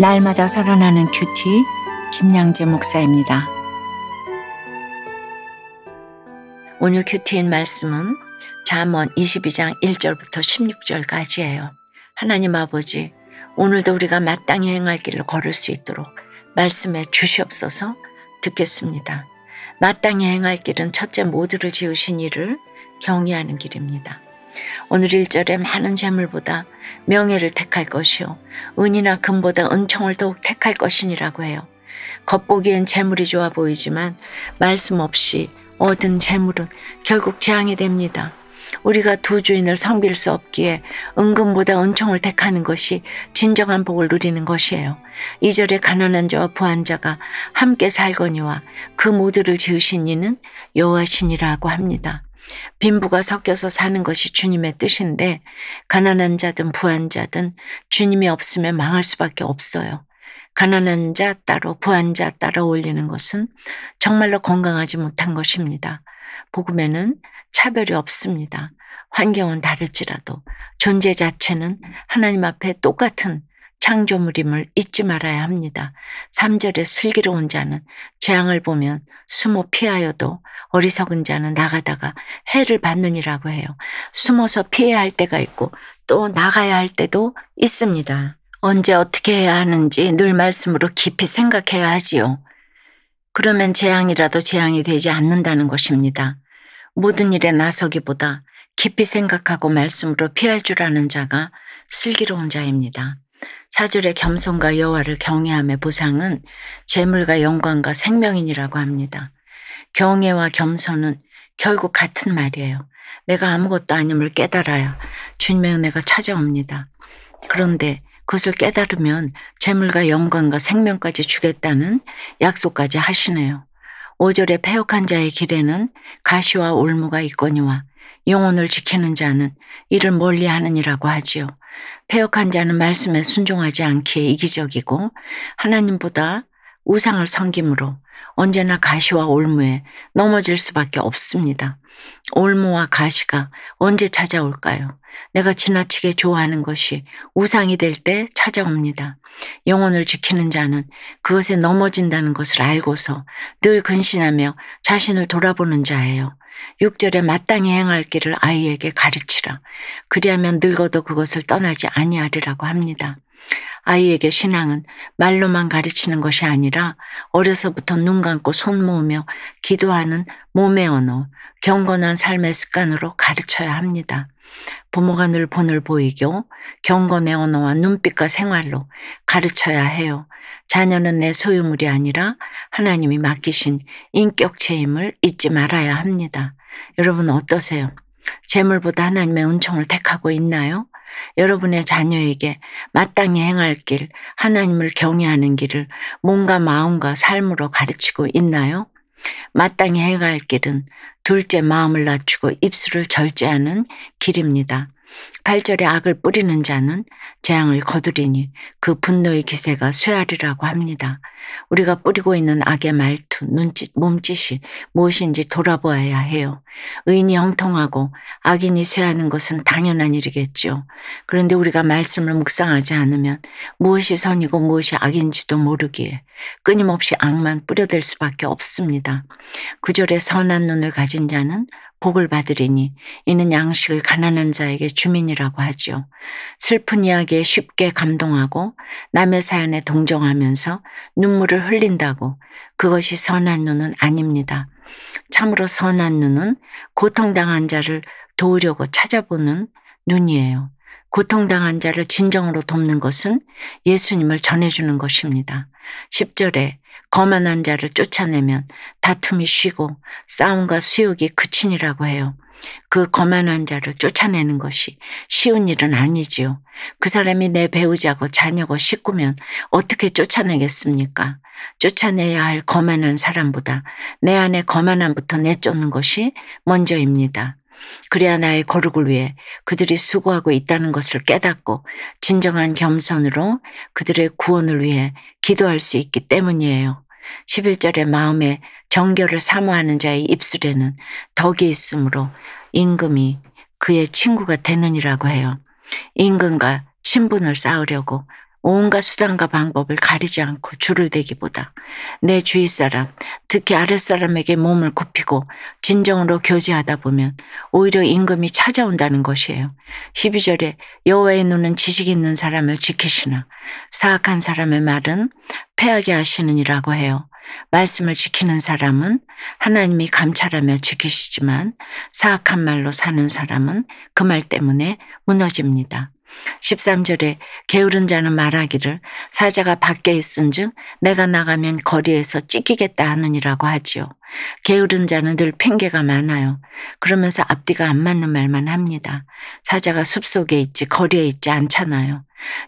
날마다 살아나는 큐티 김양재 목사입니다. 오늘 큐티인 말씀은 잠언 22장 1절부터 16절까지예요. 하나님 아버지, 오늘도 우리가 마땅히 행할 길을 걸을 수 있도록 말씀해 주시옵소서. 듣겠습니다. 마땅히 행할 길은 첫째 모두를 지으신 이를 경외하는 길입니다. 오늘 1절에 많은 재물보다 명예를 택할 것이요 은이나 금보다 은총을 더욱 택할 것이니라고 해요. 겉보기엔 재물이 좋아 보이지만 말씀 없이 얻은 재물은 결국 재앙이 됩니다. 우리가 두 주인을 섬길 수 없기에 은금보다 은총을 택하는 것이 진정한 복을 누리는 것이에요. 2절에 가난한 자와 부한 자가 함께 살거니와 그 모두를 지으신 이는 여호와시니라고 합니다. 빈부가 섞여서 사는 것이 주님의 뜻인데 가난한 자든 부한 자든 주님이 없으면 망할 수밖에 없어요. 가난한 자 따로 부한 자 따로 올리는 것은 정말로 건강하지 못한 것입니다. 복음에는 차별이 없습니다. 환경은 다를지라도 존재 자체는 하나님 앞에 똑같은 창조물임을 잊지 말아야 합니다. 3절에 슬기로운 자는 재앙을 보면 숨어 피하여도 어리석은 자는 나가다가 해를 받느니라고 해요. 숨어서 피해야 할 때가 있고 또 나가야 할 때도 있습니다. 언제 어떻게 해야 하는지 늘 말씀으로 깊이 생각해야 하지요. 그러면 재앙이라도 재앙이 되지 않는다는 것입니다. 모든 일에 나서기보다 깊이 생각하고 말씀으로 피할 줄 아는 자가 슬기로운 자입니다. 4절의 겸손과 여호와를 경외함의 보상은 재물과 영광과 생명이니라고 합니다. 경외와 겸손은 결국 같은 말이에요. 내가 아무것도 아님을 깨달아야 주님의 은혜가 찾아옵니다. 그런데 그것을 깨달으면 재물과 영광과 생명까지 주겠다는 약속까지 하시네요. 5절의 패역한 자의 길에는 가시와 올무가 있거니와 영혼을 지키는 자는 이를 멀리하느니라고 하지요. 패역한 자는 말씀에 순종하지 않기에 이기적이고 하나님보다 우상을 섬김으로 언제나 가시와 올무에 넘어질 수밖에 없습니다. 올무와 가시가 언제 찾아올까요? 내가 지나치게 좋아하는 것이 우상이 될 때 찾아옵니다. 영혼을 지키는 자는 그것에 넘어진다는 것을 알고서 늘 근신하며 자신을 돌아보는 자예요. 6절에 마땅히 행할 길을 아이에게 가르치라. 그리하면 늙어도 그것을 떠나지 아니하리라고 합니다. 아이에게 신앙은 말로만 가르치는 것이 아니라 어려서부터 눈 감고 손 모으며 기도하는 몸의 언어, 경건한 삶의 습관으로 가르쳐야 합니다. 부모가 늘 본을 보이고 경건의 언어와 눈빛과 생활로 가르쳐야 해요. 자녀는 내 소유물이 아니라 하나님이 맡기신 인격체임을 잊지 말아야 합니다. 여러분 어떠세요? 재물보다 하나님의 은총을 택하고 있나요? 여러분의 자녀에게 마땅히 행할 길, 하나님을 경외하는 길을 몸과 마음과 삶으로 가르치고 있나요? 마땅히 행할 길은 둘째 마음을 낮추고 입술을 절제하는 길입니다. 8절에 악을 뿌리는 자는 재앙을 거두리니 그 분노의 기세가 쇠하리라고 합니다. 우리가 뿌리고 있는 악의 말투, 눈짓, 몸짓이 무엇인지 돌아보아야 해요. 의인이 형통하고 악인이 쇠하는 것은 당연한 일이겠죠. 그런데 우리가 말씀을 묵상하지 않으면 무엇이 선이고 무엇이 악인지도 모르기에 끊임없이 악만 뿌려댈 수밖에 없습니다. 9절에 선한 눈을 가진 자는 복을 받으리니 이는 양식을 가난한 자에게 주민이라고 하죠. 슬픈 이야기에 쉽게 감동하고 남의 사연에 동정하면서 눈물을 흘린다고 그것이 선한 눈은 아닙니다. 참으로 선한 눈은 고통당한 자를 도우려고 찾아보는 눈이에요. 고통당한 자를 진정으로 돕는 것은 예수님을 전해주는 것입니다. 10절에 거만한 자를 쫓아내면 다툼이 쉬고 싸움과 수욕이 그치니라고 해요. 그 거만한 자를 쫓아내는 것이 쉬운 일은 아니지요. 그 사람이 내 배우자고 자녀고 식구면 어떻게 쫓아내겠습니까? 쫓아내야 할 거만한 사람보다 내 안에 거만함부터 내쫓는 것이 먼저입니다. 그래야 나의 거룩을 위해 그들이 수고하고 있다는 것을 깨닫고 진정한 겸손으로 그들의 구원을 위해 기도할 수 있기 때문이에요. 11절의 마음에 정결을 사모하는 자의 입술에는 덕이 있으므로 임금이 그의 친구가 되느니라고 해요. 임금과 친분을 쌓으려고 온갖 수단과 방법을 가리지 않고 줄을 대기보다 내 주위 사람, 특히 아랫사람에게 몸을 굽히고 진정으로 교제하다 보면 오히려 임금이 찾아온다는 것이에요. 12절에 여호와의 눈은 지식 있는 사람을 지키시나 사악한 사람의 말은 패하게 하시느니라고 해요. 말씀을 지키는 사람은 하나님이 감찰하며 지키시지만 사악한 말로 사는 사람은 그 말 때문에 무너집니다. 13절에 게으른 자는 말하기를 사자가 밖에 있은즉 내가 나가면 거리에서 찢기겠다 하느니라고 하지요. 게으른 자는 늘 핑계가 많아요. 그러면서 앞뒤가 안 맞는 말만 합니다. 사자가 숲속에 있지 거리에 있지 않잖아요.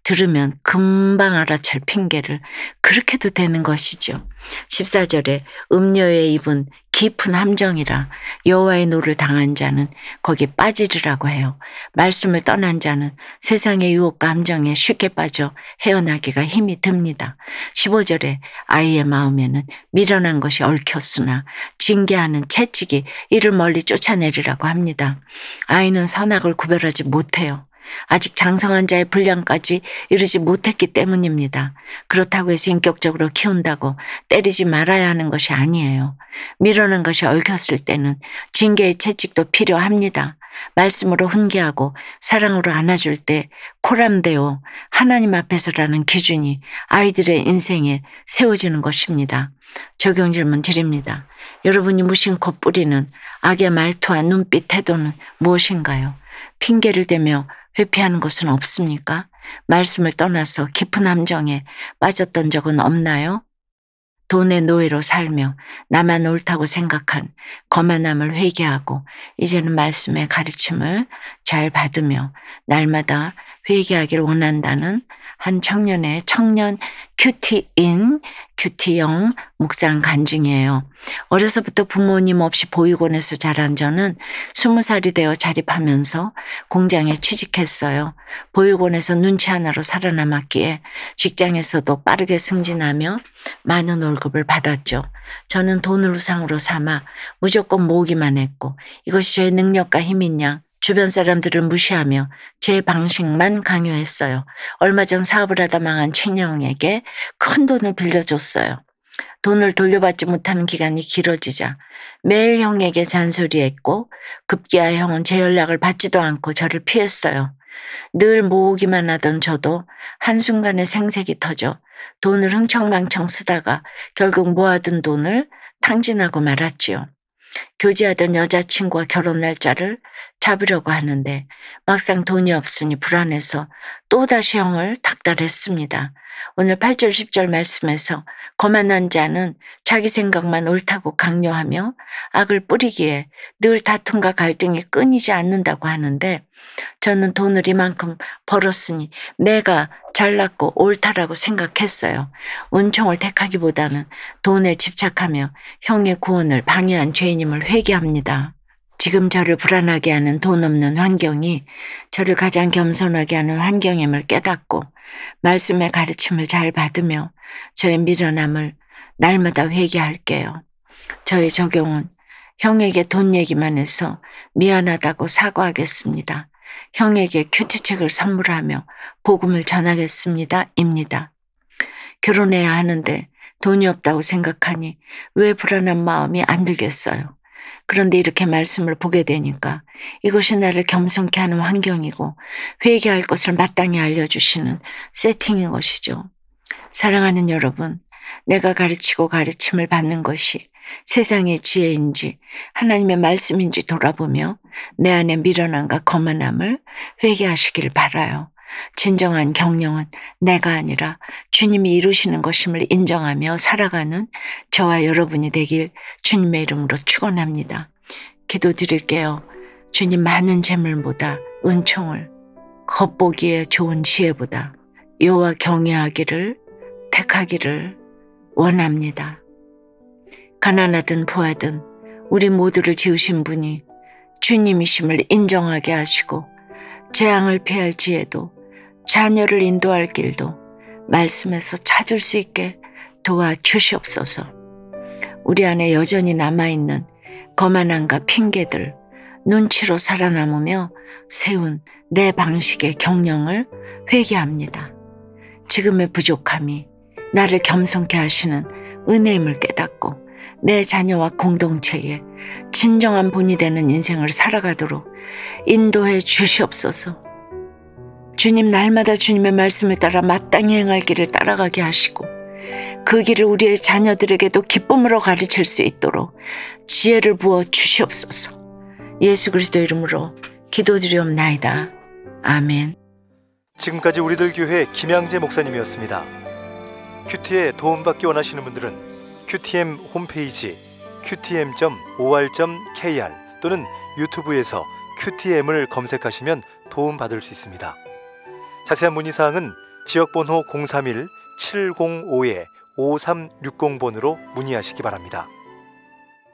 들으면 금방 알아챌 핑계를 그렇게도 되는 것이죠. 14절에 음료의 입은 깊은 함정이라 여호와의 노를 당한 자는 거기 빠지리라고 해요. 말씀을 떠난 자는 세상의 유혹과 함정에 쉽게 빠져 헤어나기가 힘이 듭니다. 15절에 아이의 마음에는 미련한 것이 얽혔으나 징계하는 채찍이 이를 멀리 쫓아내리라고 합니다. 아이는 선악을 구별하지 못해요. 아직 장성한 자의 분량까지 이르지 못했기 때문입니다. 그렇다고 해서 인격적으로 키운다고 때리지 말아야 하는 것이 아니에요. 미련한 것이 얽혔을 때는 징계의 채찍도 필요합니다. 말씀으로 훈계하고 사랑으로 안아줄 때 코람데오 하나님 앞에서라는 기준이 아이들의 인생에 세워지는 것입니다. 적용 질문 드립니다. 여러분이 무심코 뿌리는 악의 말투와 눈빛 태도는 무엇인가요? 핑계를 대며 회피하는 것은 없습니까? 말씀을 떠나서 깊은 함정에 빠졌던 적은 없나요? 돈의 노예로 살며 나만 옳다고 생각한 거만함을 회개하고 이제는 말씀의 가르침을 잘 받으며 날마다 회개하기를 원한다는 한 청년의 청년 큐티인 큐티영 묵상 간증이에요. 어려서부터 부모님 없이 보육원에서 자란 저는 20살이 되어 자립하면서 공장에 취직했어요. 보육원에서 눈치 하나로 살아남았기에 직장에서도 빠르게 승진하며 많은 월급을 받았죠. 저는 돈을 우상으로 삼아 무조건 모으기만 했고 이것이 저의 능력과 힘인 양 주변 사람들을 무시하며 제 방식만 강요했어요. 얼마 전 사업을 하다 망한 친형에게 큰 돈을 빌려줬어요. 돈을 돌려받지 못하는 기간이 길어지자 매일 형에게 잔소리했고 급기야 형은 제 연락을 받지도 않고 저를 피했어요. 늘 모으기만 하던 저도 한순간에 생색이 터져 돈을 흥청망청 쓰다가 결국 모아둔 돈을 탕진하고 말았지요. 교제하던 여자친구와 결혼 날짜를 잡으려고 하는데 막상 돈이 없으니 불안해서 또다시 형을 닥달했습니다. 오늘 8절 10절 말씀에서 거만한 자는 자기 생각만 옳다고 강요하며 악을 뿌리기에 늘 다툼과 갈등이 끊이지 않는다고 하는데 저는 돈을 이만큼 벌었으니 내가 잘났고 옳다라고 생각했어요. 은총을 택하기보다는 돈에 집착하며 형의 구원을 방해한 죄인임을 회개합니다. 지금 저를 불안하게 하는 돈 없는 환경이 저를 가장 겸손하게 하는 환경임을 깨닫고 말씀의 가르침을 잘 받으며 저의 미련함을 날마다 회개할게요. 저의 적용은 형에게 돈 얘기만 해서 미안하다고 사과하겠습니다. 형에게 큐티책을 선물하며 복음을 전하겠습니다. 입니다. 결혼해야 하는데 돈이 없다고 생각하니 왜 불안한 마음이 안 들겠어요. 그런데 이렇게 말씀을 보게 되니까 이것이 나를 겸손케 하는 환경이고 회개할 것을 마땅히 알려주시는 세팅인 것이죠. 사랑하는 여러분, 내가 가르치고 가르침을 받는 것이 세상의 지혜인지 하나님의 말씀인지 돌아보며 내 안의 미련함과 거만함을 회개하시길 바라요. 진정한 경영은 내가 아니라 주님이 이루시는 것임을 인정하며 살아가는 저와 여러분이 되길 주님의 이름으로 축원합니다. 기도드릴게요. 주님, 많은 재물보다 은총을, 겉보기에 좋은 지혜보다 여호와 경외하기를 택하기를 원합니다. 가난하든 부하든 우리 모두를 지으신 분이 주님이심을 인정하게 하시고 재앙을 피할 지혜도 자녀를 인도할 길도 말씀에서 찾을 수 있게 도와주시옵소서. 우리 안에 여전히 남아있는 거만함과 핑계들, 눈치로 살아남으며 세운 내 방식의 경영을 회개합니다. 지금의 부족함이 나를 겸손케 하시는 은혜임을 깨닫고 내 자녀와 공동체에 진정한 본이 되는 인생을 살아가도록 인도해 주시옵소서. 주님, 날마다 주님의 말씀을 따라 마땅히 행할 길을 따라가게 하시고 그 길을 우리의 자녀들에게도 기쁨으로 가르칠 수 있도록 지혜를 부어 주시옵소서. 예수 그리스도 이름으로 기도드리옵나이다. 아멘. 지금까지 우리들 교회 김양재 목사님이었습니다. 큐티에 도움받기 원하시는 분들은 QTM 홈페이지 qtm.or.kr 또는 유튜브에서 QTM을 검색하시면 도움받을 수 있습니다. 자세한 문의사항은 지역번호 031-705-5360번으로 문의하시기 바랍니다.